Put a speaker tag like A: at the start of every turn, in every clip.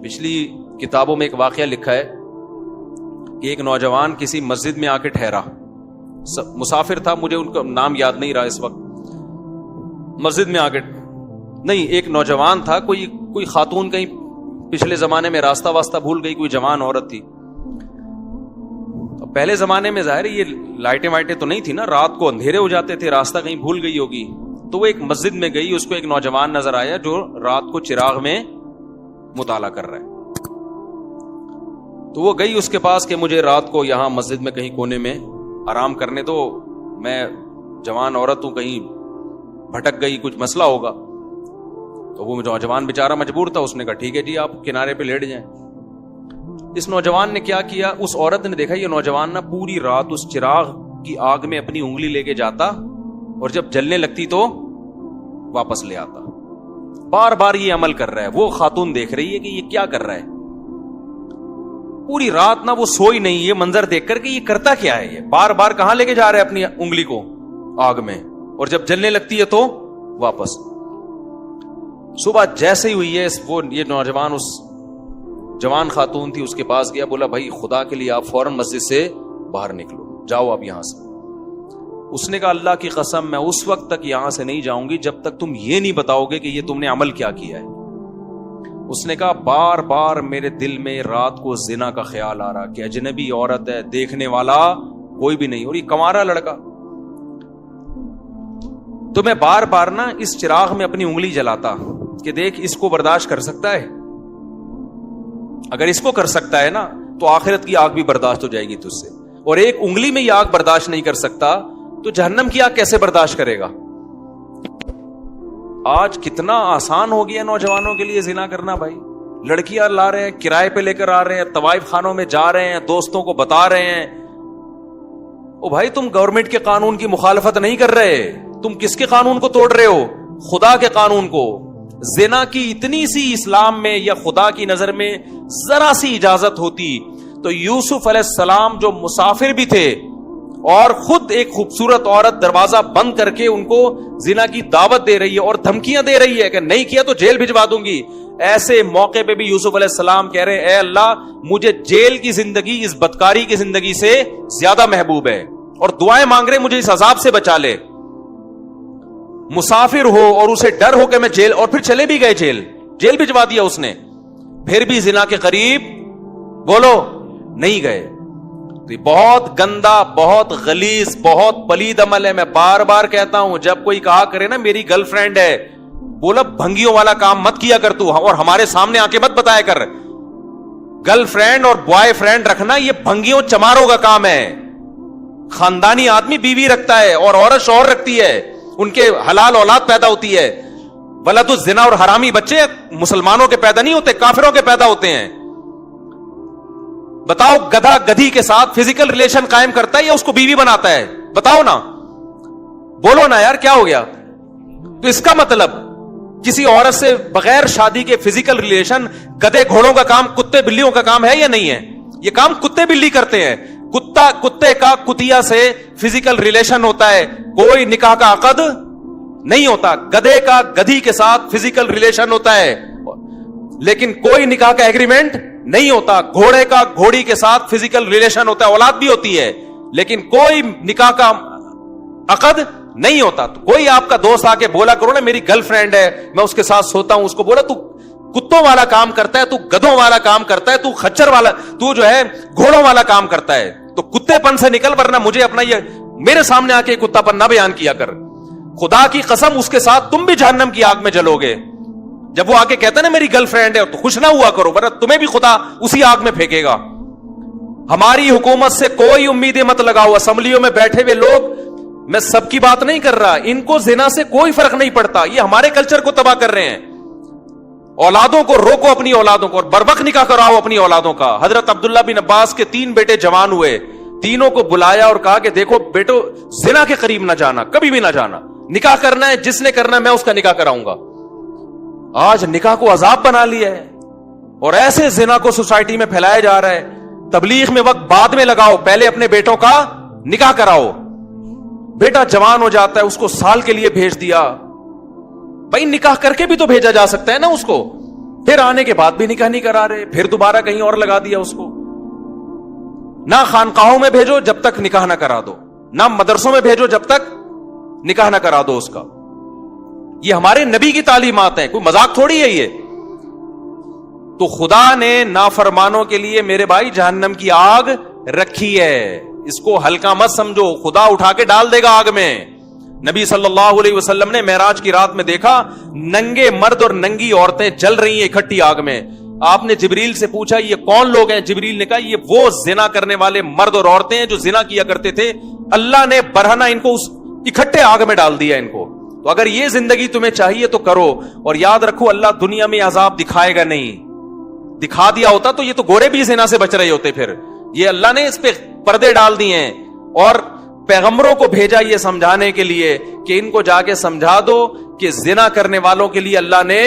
A: پچھلی کتابوں میں ایک واقعہ لکھا ہے کہ ایک نوجوان کسی مسجد میں آ کے ٹھہرا, مسافر تھا, مجھے ان کا نام یاد نہیں رہا اس وقت. مسجد میں آ کے نہیں, ایک نوجوان تھا, کوئی خاتون کہیں پچھلے زمانے میں راستہ واسطہ بھول گئی, کوئی جوان عورت تھی. پہلے زمانے میں ظاہر یہ لائٹیں وائٹیں تو نہیں تھی نا, رات کو اندھیرے ہو جاتے تھے, راستہ کہیں بھول گئی ہوگی. تو وہ ایک مسجد میں گئی, اس کو ایک نوجوان نظر آیا جو رات کو چراغ میں مطالعہ کر رہا ہے. تو وہ گئی اس کے پاس کہ مجھے رات کو یہاں مسجد میں کہیں کونے میں آرام کرنے دو, میں جوان عورت ہوں, کہیں بھٹک گئی, کچھ مسئلہ ہوگا. تو وہ نوجوان بیچارہ مجبور تھا, اس نے کہا ٹھیک ہے جی آپ کنارے پہ لیٹ جائیں. اس نوجوان نے کیا کیا, اس عورت نے دیکھا یہ نوجوان نا پوری رات اس چراغ کی آگ میں اپنی انگلی لے کے جاتا اور جب جلنے لگتی تو واپس لے آتا. بار بار یہ عمل کر رہا ہے. وہ خاتون دیکھ رہی ہے کہ یہ کیا کر رہا ہے, پوری رات نہ وہ سوئی نہیں, یہ منظر دیکھ کر کہ یہ کرتا کیا ہے, یہ بار بار کہاں لے کے جا رہا ہے اپنی انگلی کو آگ میں, اور جب جلنے لگتی ہے تو واپس. صبح جیسے ہی ہوئی ہے وہ یہ نوجوان اس جوان خاتون تھی اس کے پاس گیا, بولا بھائی خدا کے لیے آپ فوراً مسجد سے باہر نکلو, جاؤ آپ یہاں سے. اس نے کہا اللہ کی قسم میں اس وقت تک یہاں سے نہیں جاؤں گی جب تک تم یہ نہیں بتاؤ گے کہ یہ تم نے عمل کیا کیا ہے. اس نے کہا بار بار میرے دل میں رات کو زنا کا خیال آ رہا کہ اجنبی عورت ہے, دیکھنے والا کوئی بھی نہیں, اور یہ کنوارا لڑکا. تو میں بار بار نا اس چراغ میں اپنی انگلی جلاتا کہ دیکھ اس کو برداشت کر سکتا ہے, اگر اس کو کر سکتا ہے نا تو آخرت کی آگ بھی برداشت ہو جائے گی تجھ سے, اور ایک انگلی میں یہ آگ برداشت نہیں کر سکتا تو جہنم کی آگ کیسے برداشت کرے گا. آج کتنا آسان ہو گیا نوجوانوں کے لیے زنا کرنا بھائی. لڑکیاں لا رہے ہیں, کرائے پہ لے کر آ رہے ہیں, طوائف خانوں میں جا رہے ہیں, دوستوں کو بتا رہے ہیں. او بھائی تم گورنمنٹ کے قانون کی مخالفت نہیں کر رہے, تم کس کے قانون کو توڑ رہے ہو, خدا کے قانون کو. زنا کی اتنی سی اسلام میں یا خدا کی نظر میں ذرا سی اجازت ہوتی تو یوسف علیہ السلام جو مسافر بھی تھے اور خود ایک خوبصورت عورت دروازہ بند کر کے ان کو زنا کی دعوت دے رہی ہے اور دھمکیاں دے رہی ہے کہ نہیں کیا تو جیل بھجوا دوں گی, ایسے موقع پہ بھی یوسف علیہ السلام کہہ رہے ہیں اے اللہ مجھے جیل کی زندگی اس بدکاری کی زندگی سے زیادہ محبوب ہے, اور دعائیں مانگ رہے مجھے اس عذاب سے بچا لے. مسافر ہو اور اسے ڈر ہو کہ میں جیل, اور پھر چلے بھی گئے جیل بھجوا دیا اس نے, پھر بھی زنا کے قریب بولو نہیں گئے. تو یہ بہت گندا, بہت غلیظ, بہت پلید عمل ہے. میں بار بار کہتا ہوں جب کوئی کہا کرے نا میری گرل فرینڈ ہے, بولا بھنگیوں والا کام مت کیا کر تو, اور ہمارے سامنے آ کے مت بتایا کر. گرل فرینڈ اور بوائے فرینڈ رکھنا یہ بھنگیوں چماروں کا کام ہے. خاندانی آدمی بیوی رکھتا ہے اور عورت شوہر رکھتی ہے, ان کے حلال اولاد پیدا ہوتی ہے. ولد الزنا اور حرامی بچے مسلمانوں کے پیدا نہیں ہوتے, کافروں کے پیدا ہوتے ہیں. بتاؤ گدھا گدھی کے ساتھ فزیکل ریلیشن قائم کرتا ہے یا اس کو بیوی بناتا ہے؟ بتاؤ نا, بولو نا یار کیا ہو گیا. تو اس کا مطلب کسی عورت سے بغیر شادی کے فزیکل ریلیشن گدھے گھوڑوں کا کام, کتے بلیوں کا کام ہے یا نہیں ہے؟ یہ کام کتے بلی کرتے ہیں. کتے کا کتیا سے فزیکل ریلیشن ہوتا ہے, کوئی نکاح کا عقد نہیں ہوتا. گدھے کا گدھی کے ساتھ فزیکل ریلیشن ہوتا ہے لیکن کوئی نکاح کا ایگریمنٹ نہیں ہوتا. گھوڑے کا گھوڑی کے ساتھ فزیکل ریلیشن ہوتا ہے, اولاد بھی ہوتی ہے, لیکن کوئی نکاح کا عقد نہیں ہوتا. تو کوئی آپ کا دوست آ کے بولا کرو نا میری گرل فرینڈ ہے, میں اس کے ساتھ سوتا ہوں, اس کو بولا تو کتوں والا کام کرتا ہے, تو گدھوں والا کام کرتا ہے, تو خچر والا, تو جو ہے گھوڑوں والا کام کرتا ہے, تو کتے پن سے نکل, ورنہ مجھے اپنا یہ میرے سامنے آ کے کتا پن نہ بیان کیا کر. خدا کی قسم اس کے ساتھ تم بھی جہنم کی آگ میں جلو گے. جب وہ آ کے کہتا ہے نا میری گرل فرینڈ ہے تو خوش نہ ہوا کرو, ورنہ تمہیں بھی خدا اسی آگ میں پھینکے گا. ہماری حکومت سے کوئی امیدیں مت لگاؤ. اسمبلیوں میں بیٹھے ہوئے لوگ, میں سب کی بات نہیں کر رہا, ان کو زنا سے کوئی فرق نہیں پڑتا, یہ ہمارے کلچر کو تباہ کر رہے ہیں. اولادوں کو روکو, اپنی اولادوں کو, اور بروقت نکاح کراؤ اپنی اولادوں کا. حضرت عبداللہ بن عباس کے 3 بیٹے جوان ہوئے, تینوں کو بلایا اور کہا کہ دیکھو بیٹو زنا کے قریب نہ جانا, کبھی بھی نہ جانا, نکاح کرنا ہے جس نے کرنا ہے میں اس کا نکاح کراؤں گا. آج نکاح کو عذاب بنا لیا ہے اور ایسے زنا کو سوسائٹی میں پھیلایا جا رہا ہے. تبلیغ میں وقت بعد میں لگاؤ, پہلے اپنے بیٹوں کا نکاح کراؤ. بیٹا جوان ہو جاتا ہے, اس کو سال کے لیے بھیج دیا, بھائی نکاح کر کے بھی تو بھیجا جا سکتا ہے نا اس کو. پھر آنے کے بعد بھی نکاح نہیں کرا رہے, پھر دوبارہ کہیں اور لگا دیا اس کو. نہ خانقاہوں میں بھیجو جب تک نکاح نہ کرا دو, نہ مدرسوں میں بھیجو جب تک نکاح نہ کرا دو اس کا. یہ ہمارے نبی کی تعلیمات ہیں, کوئی مذاق تھوڑی ہے یہ. تو خدا نے نافرمانوں کے لیے میرے بھائی جہنم کی آگ رکھی ہے, اس کو ہلکا مت سمجھو, خدا اٹھا کے ڈال دے گا آگ میں. نبی صلی اللہ علیہ وسلم نے معراج کی رات میں دیکھا ننگے مرد اور ننگی عورتیں جل رہی ہیں اکٹھی آگ میں. آپ نے جبریل سے پوچھا یہ کون لوگ ہیں؟ جبریل نے کہا یہ وہ زنا کرنے والے مرد اور عورتیں ہیں جو زنا کیا کرتے تھے, اللہ نے برہنہ ان کو اس اکٹھے آگ میں ڈال دیا ان کو. تو اگر یہ زندگی تمہیں چاہیے تو کرو, اور یاد رکھو اللہ دنیا میں عذاب دکھائے گا نہیں. دکھا دیا ہوتا تو یہ تو گورے بھی زنا سے بچ رہے ہوتے. پھر یہ اللہ نے اس پہ پردے ڈال دیے ہیں, اور پیغمبروں کو بھیجا یہ سمجھانے کے لیے کہ ان کو جا کے سمجھا دو کہ زنا کرنے والوں کے لیے اللہ نے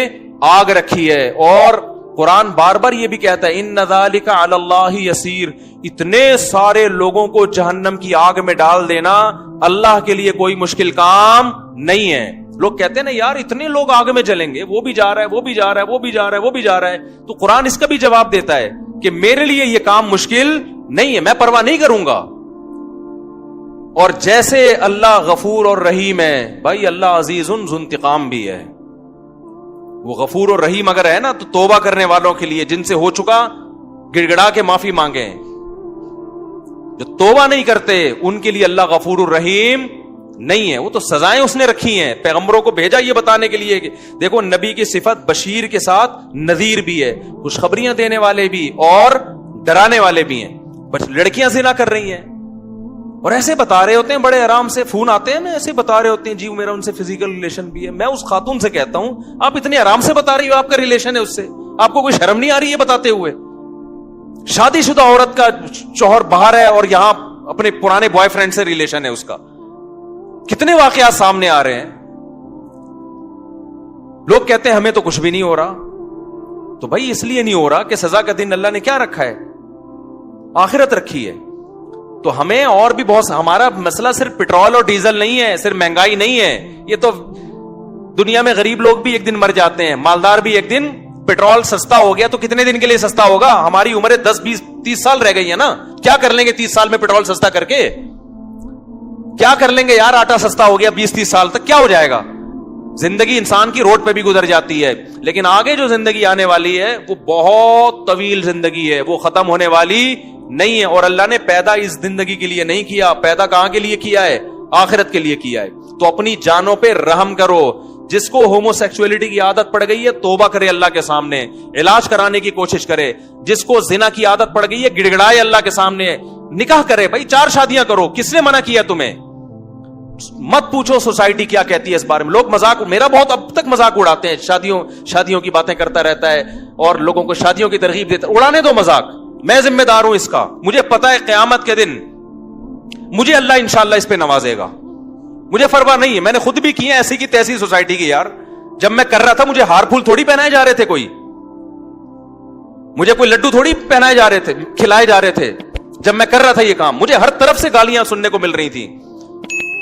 A: آگ رکھی ہے. اور قرآن بار بار یہ بھی کہتا ہے ان ذالک علی اللہ یسیر, اتنے سارے لوگوں کو جہنم کی آگ میں ڈال دینا اللہ کے لیے کوئی مشکل کام نہیں ہے. لوگ کہتے ہیں نا یار اتنے لوگ آگ میں جلیں گے, وہ بھی جا رہا ہے, وہ بھی جا رہا ہے, وہ بھی جا رہا ہے, وہ بھی جا رہا ہے. تو قرآن اس کا بھی جواب دیتا ہے کہ میرے لیے یہ کام مشکل نہیں ہے, میں پرواہ نہیں کروں گا. اور جیسے اللہ غفور اور رحیم ہے, بھائی اللہ عزیز ذو انتقام بھی ہے. وہ غفور اور رحیم اگر ہے نا تو توبہ کرنے والوں کے لیے جن سے ہو چکا گڑ گڑا کے معافی مانگیں. جو توبہ نہیں کرتے ان کے لیے اللہ غفور الرحیم نہیں ہے, وہ تو سزائیں اس نے رکھی ہیں. پیغمبروں کو بھیجا یہ بتانے کے لیے کہ دیکھو نبی کی صفت بشیر کے ساتھ نذیر بھی ہے, خوشخبریاں دینے والے بھی اور ڈرانے والے بھی ہیں. بس لڑکیاں زنا کر رہی ہیں اور ایسے بتا رہے ہوتے ہیں, بڑے آرام سے فون آتے ہیں نا, ایسے بتا رہے ہوتے ہیں جی میرا ان سے فزیکل ریلیشن بھی ہے. میں اس خاتون سے کہتا ہوں آپ اتنے آرام سے بتا رہی ہو آپ کا ریلیشن ہے اس سے, آپ کو کوئی شرم نہیں آ رہی ہے بتاتے ہوئے؟ شادی شدہ عورت کا شوہر باہر ہے اور یہاں اپنے پرانے بوائے فرینڈ سے ریلیشن ہے اس کا. کتنے واقعات سامنے آ رہے ہیں. لوگ کہتے ہیں ہمیں تو کچھ بھی نہیں ہو رہا. تو بھائی اس لیے نہیں ہو رہا کہ سزا کا دن اللہ نے کیا رکھا ہے؟ آخرت رکھی ہے. تو ہمیں اور بھی بہت, ہمارا مسئلہ صرف پیٹرول اور ڈیزل نہیں ہے, صرف مہنگائی نہیں ہے. یہ تو دنیا میں غریب لوگ بھی ایک دن مر جاتے ہیں, مالدار بھی ایک دن. پیٹرول سستا ہو گیا تو کتنے دن کے لیے سستا ہوگا؟ ہماری عمریں 10 20 30 سال رہ گئی ہے نا. کیا کر لیں گے 30 سال میں پیٹرول سستا کر کے؟ کیا کر لیں گے یار؟ آٹا سستا ہو گیا 20 30 سال تک کیا ہو جائے گا؟ زندگی انسان کی روڈ پہ بھی گزر جاتی ہے, لیکن آگے جو زندگی آنے والی ہے وہ بہت طویل زندگی ہے, وہ ختم ہونے والی نہیں ہے. اور اللہ نے پیدا اس زندگی کے لیے نہیں کیا, پیدا کہاں کے لیے کیا ہے؟ آخرت کے لیے کیا ہے. تو اپنی جانوں پہ رحم کرو. جس کو ہومو سیکسولیٹی کی عادت پڑ گئی ہے توبہ کرے اللہ کے سامنے, علاج کرانے کی کوشش کرے. جس کو زنا کی عادت پڑ گئی ہے گڑگڑائے اللہ کے سامنے, نکاح کرے. بھائی 4 شادیاں کرو, کس نے منع کیا تمہیں؟ مت پوچھو سوسائٹی کیا کہتی ہے اس بارے میں. لوگ مذاق, میرا بہت اب تک مذاق اڑاتے ہیں, شادیوں کی باتیں کرتا رہتا ہے اور لوگوں کو شادیوں کی ترغیب دیتا. اڑانے دو مذاق, میں ذمہ دار ہوں اس کا. مجھے پتا ہے قیامت کے دن مجھے اللہ انشاءاللہ اس پہ نوازے گا. مجھے پرواہ نہیں ہے, میں نے خود بھی کی ہے ایسی کی تیسی سوسائٹی کی. یار جب میں کر رہا تھا مجھے ہار پھول تھوڑی پہنائے جا رہے تھے, مجھے کوئی لڈو تھوڑی پہنائے جا رہے تھے, کھلائے جا رہے تھے. جب میں کر رہا تھا یہ کام مجھے ہر طرف سے گالیاں سننے کو مل رہی تھی.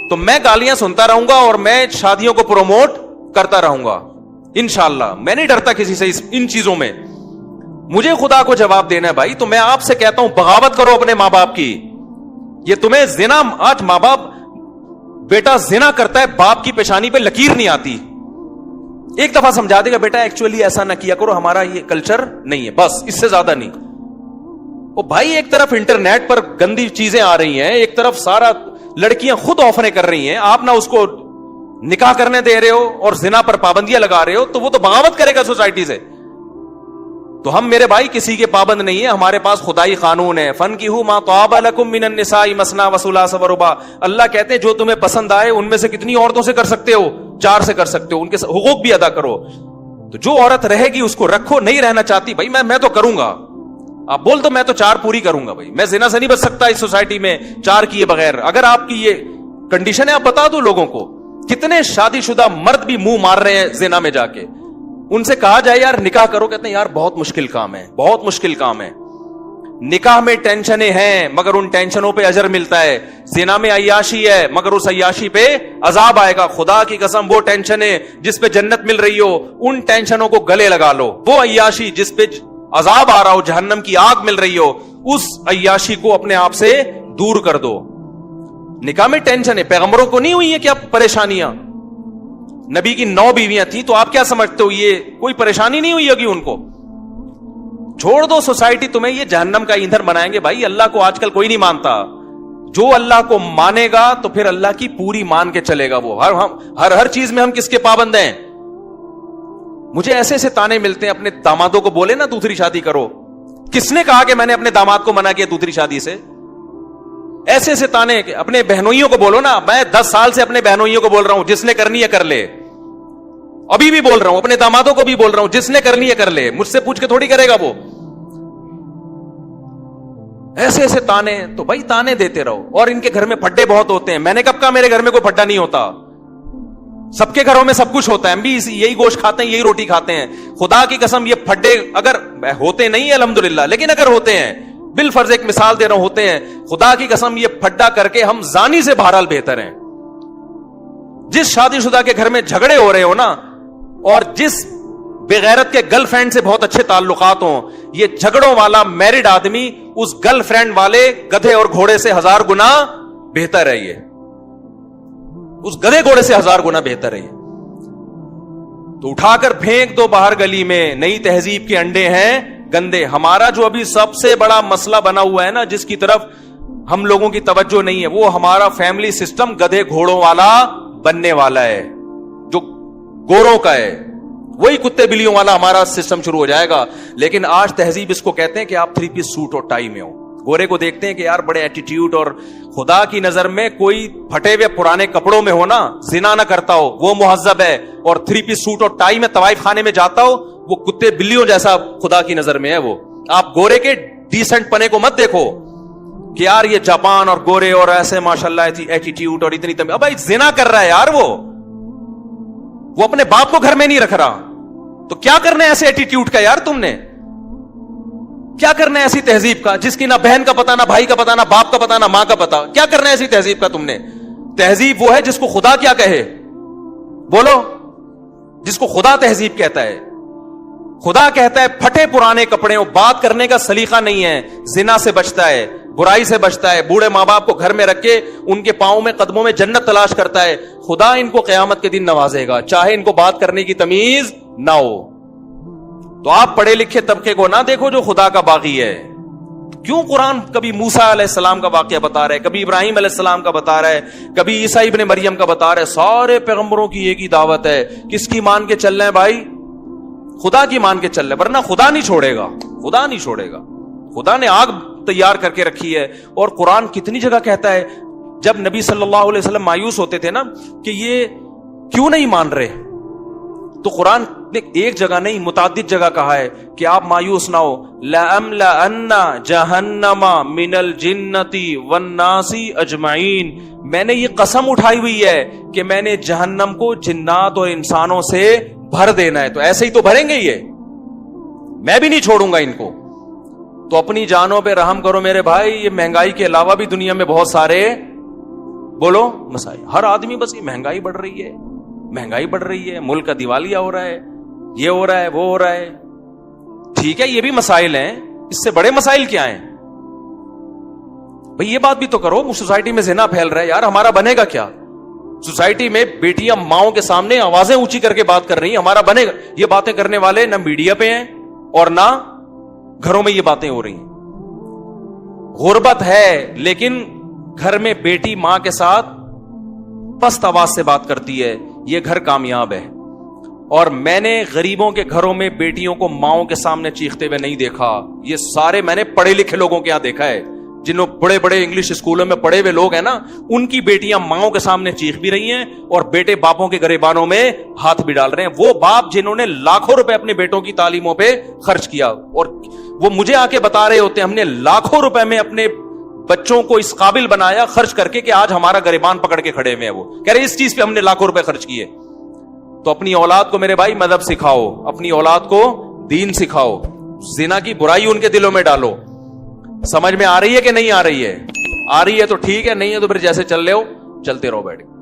A: تو میں گالیاں سنتا رہوں گا اور میں شادیوں کو پروموٹ کرتا رہوں گا انشاءاللہ. میں نہیں ڈرتا کسی سے ان چیزوں میں. مجھے خدا کو جواب دینا ہے بھائی. تو میں آپ سے کہتا ہوں بغاوت کرو اپنے ماں باپ کی. یہ تمہیں زنا, آج ماں باپ, بیٹا زنا کرتا ہے باپ کی پیشانی پہ لکیر نہیں آتی, ایک دفعہ سمجھا دے گا بیٹا ایکچولی ایسا نہ کیا کرو, ہمارا یہ کلچر نہیں ہے, بس اس سے زیادہ نہیں. وہ بھائی ایک طرف انٹرنیٹ پر گندی چیزیں آ رہی ہیں, ایک طرف سارا لڑکیاں خود آفریں کر رہی ہیں, آپ نہ اس کو نکاح کرنے دے رہے ہو اور زنا پر پابندیاں لگا رہے ہو, تو وہ تو بغاوت کرے گا سوسائٹی سے. تو ہم میرے بھائی کسی کے پابند نہیں ہیں, ہمارے پاس خدائی قانون ہے. فَانْكِحُوا مَا طَابَ لَكُم مِّنَ النِّسَاءِ مَثْنَىٰ وَثُلَاثَ وَرُبَاعَ. اللہ کہتے ہیں جو تمہیں پسند آئے ان میں سے کتنی عورتوں سے کر سکتے ہو؟ 4 سے کر سکتے ہو, ان کے حقوق بھی ادا کرو. تو جو عورت رہے گی اس کو رکھو, نہیں رہنا چاہتی بھائی میں تو کروں گا. آپ بول تو میں تو 4 پوری کروں گا بھائی, میں زنا سے نہیں بچ سکتا اس سوسائٹی میں 4 کیے بغیر. اگر آپ کی یہ کنڈیشن ہے آپ بتا دو لوگوں کو. کتنے شادی شدہ مرد بھی منہ مار رہے ہیں زنا میں جا کے, ان سے کہا جائے یار نکاح کرو, کہتے ہیں یار بہت مشکل کام ہے, بہت مشکل کام ہے. نکاح میں ٹینشنیں ہیں مگر ان ٹینشنوں پہ اجر ملتا ہے, زنا میں عیاشی ہے مگر اس عیاشی پہ عذاب آئے گا. خدا کی قسم وہ ٹینشنیں جس پہ جنت مل رہی ہو ان ٹینشنوں کو گلے لگا لو. وہ عیاشی جس پہ عذاب آ رہا ہو, جہنم کی آگ مل رہی ہو, اس عیاشی کو اپنے آپ سے دور کر دو. نکاح میں ٹینشن ہے, پیغمبروں کو نہیں ہوئی ہے کیا پریشانیاں؟ نبی کی 9 بیویاں تھیں, تو آپ کیا سمجھتے ہو یہ کوئی پریشانی نہیں ہوئی ہوگی ان کو؟ چھوڑ دو, سوسائٹی تمہیں یہ جہنم کا ایندھن بنائیں گے. بھائی اللہ کو آج کل کوئی نہیں مانتا. جو اللہ کو مانے گا تو پھر اللہ کی پوری مان کے چلے گا. وہ ہر چیز میں ہم کس کے پابند ہیں؟ مجھے ایسے ایسے تانے ملتے ہیں, اپنے دامادوں کو بولے نا دوسری شادی کرو. کس نے کہا کہ میں نے اپنے داماد کو منع کیا دوسری شادی سے؟ ایسے ایسے تانے. اپنے بہنوئیوں کو بولو نا. میں 10 سال سے اپنے بہنوئیوں کو بول رہا ہوں جس نے کرنی ہے کر لے. ابھی بھی بول رہا ہوں, اپنے دامادوں کو بھی بول رہا ہوں جس نے کرنی ہے کر لے. مجھ سے پوچھ کے تھوڑی کرے گا وہ. ایسے ایسے تانے. تو بھائی تانے دیتے رہو. اور ان کے گھر میں پھڈے بہت ہوتے ہیں. میں نے کب کہا میرے گھر میں کوئی پھڈا نہیں ہوتا؟ سب کے گھروں میں سب کچھ ہوتا ہے. ہم بھی یہی گوشت کھاتے ہیں, یہی روٹی کھاتے ہیں. خدا کی قسم یہ پھڈے اگر ہوتے نہیں الحمدللہ, لیکن اگر ہوتے ہیں, بالفرض ایک مثال دے رہا ہوں, ہوتے ہیں, خدا کی قسم یہ پھڈا کر کے ہم زانی سے بہرحال بہتر ہیں. جس شادی شدہ کے گھر میں جھگڑے ہو رہے ہو نا, اور جس بغیرت کے گرل فرینڈ سے بہت اچھے تعلقات ہوں, یہ جھگڑوں والا میرڈ آدمی اس گرل فرینڈ والے گدھے اور گھوڑے سے 1000 گنا بہتر ہے. یہ اس گدھے گھوڑے سے 1000 گنا بہتر ہے. تو اٹھا کر پھینک دو باہر گلی میں. نئی تہذیب کے انڈے ہیں گندے. ہمارا جو ابھی سب سے بڑا مسئلہ بنا ہوا ہے نا, جس کی طرف ہم لوگوں کی توجہ نہیں ہے, وہ ہمارا فیملی سسٹم گدھے گھوڑوں والا بننے والا ہے, جو گوروں کا ہے. وہی کتے بلیوں والا ہمارا سسٹم شروع ہو جائے گا. لیکن آج تہذیب اس کو کہتے ہیں کہ آپ 3 پیس سوٹ اور ٹائی میں ہو. گورے کو دیکھتے ہیں کہ یار بڑے ایٹیٹیوڈ, اور خدا کی نظر میں کوئی پھٹے ہوئے پرانے کپڑوں میں ہو نا, زنا نہ کرتا ہو, وہ مہذب ہے. اور 3 پیس سوٹ اور ٹائی میں طوائف خانے میں جاتا ہو, وہ کتے بلیوں جیسا خدا کی نظر میں ہے. وہ آپ گورے کے ڈیسنٹ پنے کو مت دیکھو کہ یار یہ جاپان اور گورے اور ایسے ماشاءاللہ ایٹیٹیوڈ اور اتنی تمیز. اب بھائی زنا کر رہا ہے یار, وہ اپنے باپ کو گھر میں نہیں رکھ رہا. تو کیا کرنا ہے ایسے ایٹیٹیوڈ کا یار؟ تم نے کیا کرنا ہے ایسی تہذیب کا جس کی نہ بہن کا پتا, نہ بھائی کا پتا, نہ باپ کا پتا, نہ ماں کا پتا؟ کیا کرنا ہے ایسی تہذیب کا تم نے؟ تہذیب وہ ہے جس کو خدا کیا کہے, بولو, جس کو خدا تہذیب کہتا ہے. خدا کہتا ہے پھٹے پرانے کپڑے, بات کرنے کا سلیقہ نہیں ہے, زنا سے بچتا ہے, برائی سے بچتا ہے, بوڑھے ماں باپ کو گھر میں رکھ کے ان کے پاؤں میں قدموں میں جنت تلاش کرتا ہے. خدا ان کو قیامت کے دن نوازے گا, چاہے ان کو بات کرنے کی تمیز نہ ہو. تو آپ پڑھے لکھے طبقے کو نہ دیکھو جو خدا کا باغی ہے. کیوں قرآن کبھی موسیٰ علیہ السلام کا واقعہ بتا رہا ہے, کبھی ابراہیم علیہ السلام کا بتا رہا ہے, کبھی عیسیٰ ابن مریم کا بتا رہا ہے. سارے پیغمبروں کی ایک ہی دعوت ہے, کس کی مان کے چل رہے ہیں بھائی؟ خدا کی مان کے چل رہے, ورنہ خدا نہیں چھوڑے گا. خدا نہیں چھوڑے گا. خدا نے آگ تیار کر کے رکھی ہے. اور قرآن کتنی جگہ کہتا ہے, جب نبی صلی اللہ علیہ وسلم مایوس ہوتے تھے نا کہ یہ کیوں نہیں مان رہے, تو قرآن نے ایک جگہ نہیں متعدد جگہ کہا ہے کہ آپ مایوس نہ ہو. لَأَمْلَأَنَّ جَهَنَّمَ مِنَ الْجِنَّةِ وَالنَّاسِ أَجْمَعِينَ. میں نے یہ قسم اٹھائی ہوئی ہے کہ میں نے جہنم کو جنات اور انسانوں سے بھر دینا ہے. تو ایسے ہی تو بھریں گے, یہ میں بھی نہیں چھوڑوں گا ان کو. تو اپنی جانوں پہ رحم کرو میرے بھائی. یہ مہنگائی کے علاوہ بھی دنیا میں بہت سارے, بولو, مسائل. ہر آدمی بس یہ مہنگائی بڑھ رہی ہے, مہنگائی بڑھ رہی ہے, ملک کا دیوالیہ ہو رہا ہے, یہ ہو رہا ہے, وہ ہو رہا ہے. ٹھیک ہے, یہ بھی مسائل ہیں, اس سے بڑے مسائل کیا ہیں بھئی؟ یہ بات بھی تو کرو. سوسائٹی میں زنا پھیل رہا ہے یار, ہمارا بنے گا کیا؟ سوسائٹی میں بیٹیاں ماؤں کے سامنے آوازیں اونچی کر کے بات کر رہی ہیں, ہمارا بنے گا؟ یہ باتیں کرنے والے نہ میڈیا پہ ہیں اور نہ گھروں میں یہ باتیں ہو رہی ہیں. غربت ہے, لیکن گھر میں بیٹی ماں کے ساتھ پست آواز سے بات کرتی ہے, یہ گھر کامیاب ہے. اور میں نے غریبوں کے گھروں میں بیٹیوں کو ماؤں کے سامنے چیختے ہوئے نہیں دیکھا. یہ سارے میں نے پڑھے لکھے لوگوں کے یہاں دیکھا ہے, جنہوں بڑے بڑے انگلش اسکولوں میں پڑھے ہوئے لوگ ہیں نا, ان کی بیٹیاں ماؤں کے سامنے چیخ بھی رہی ہیں اور بیٹے باپوں کے گریبانوں میں ہاتھ بھی ڈال رہے ہیں. وہ باپ جنہوں نے لاکھوں روپے اپنے بیٹوں کی تعلیموں پہ خرچ کیا, اور وہ مجھے آ کے بتا رہے ہوتے ہیں ہم نے لاکھوں روپے میں اپنے بچوں کو اس قابل بنایا خرچ کر کے کہ آج ہمارا گریبان پکڑ کے کھڑے ہوئے ہیں. وہ کہہ رہے اس چیز پہ ہم نے لاکھوں روپے خرچ کیے. تو اپنی اولاد کو میرے بھائی مذہب سکھاؤ, اپنی اولاد کو دین سکھاؤ, زنا کی برائی ان کے دلوں میں ڈالو. سمجھ میں آ رہی ہے کہ نہیں آ رہی ہے؟ آ رہی ہے تو ٹھیک ہے, نہیں ہے تو پھر جیسے چل رہے ہو چلتے رہو بیٹھ کے.